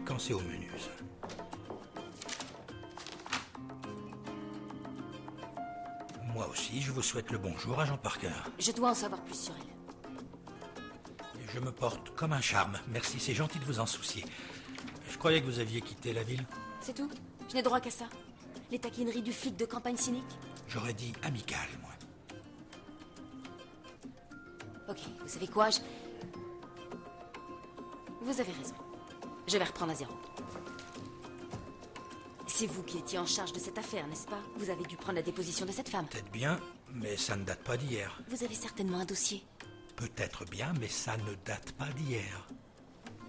quand c'est au menu, ça. Moi aussi, je vous souhaite le bonjour, agent Parker. Je dois en savoir plus sur elle. Et je me porte comme un charme. Merci, c'est gentil de vous en soucier. Je croyais que vous aviez quitté la ville. C'est tout? Je n'ai droit qu'à ça. Les taquineries du flic de campagne cynique? J'aurais dit amical, moi. Ok, vous savez quoi, Vous avez raison. Je vais reprendre à zéro. C'est vous qui étiez en charge de cette affaire, n'est-ce pas? Vous avez dû prendre la déposition de cette femme. Peut-être bien, mais ça ne date pas d'hier. Vous avez certainement un dossier. Peut-être bien, mais ça ne date pas d'hier.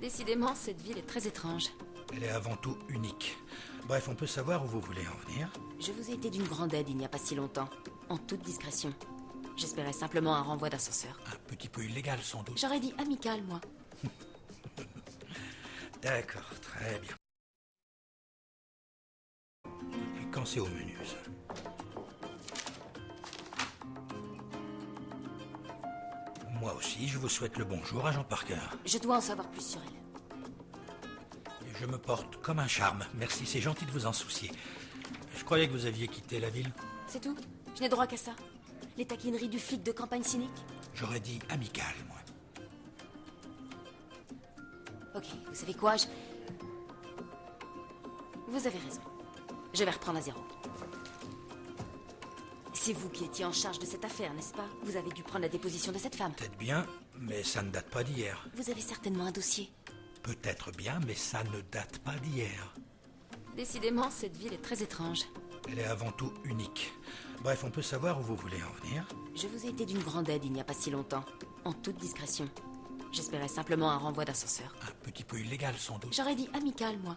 Décidément, cette ville est très étrange. Elle est avant tout unique. Bref, on peut savoir où vous voulez en venir. Je vous ai été d'une grande aide il n'y a pas si longtemps, en toute discrétion. J'espérais simplement un renvoi d'ascenseur. Un petit peu illégal, sans doute. J'aurais dit amical, moi. D'accord, très bien. Et puis quand c'est au menu, ça. Moi aussi, je vous souhaite le bonjour, agent Parker. Je dois en savoir plus sur elle. Et je me porte comme un charme. Merci, c'est gentil de vous en soucier. Je croyais que vous aviez quitté la ville. C'est tout? Je n'ai droit qu'à ça. Les taquineries du flic de campagne cynique? J'aurais dit amical, moi. Ok, vous savez quoi, Vous avez raison. Je vais reprendre à zéro. C'est vous qui étiez en charge de cette affaire, n'est-ce pas? Vous avez dû prendre la déposition de cette femme. Peut-être bien, mais ça ne date pas d'hier. Vous avez certainement un dossier. Peut-être bien, mais ça ne date pas d'hier. Décidément, cette ville est très étrange. Elle est avant tout unique. Bref, on peut savoir où vous voulez en venir. Je vous ai été d'une grande aide il n'y a pas si longtemps, en toute discrétion. J'espérais simplement un renvoi d'ascenseur. Un petit peu illégal, sans doute. J'aurais dit amical, moi.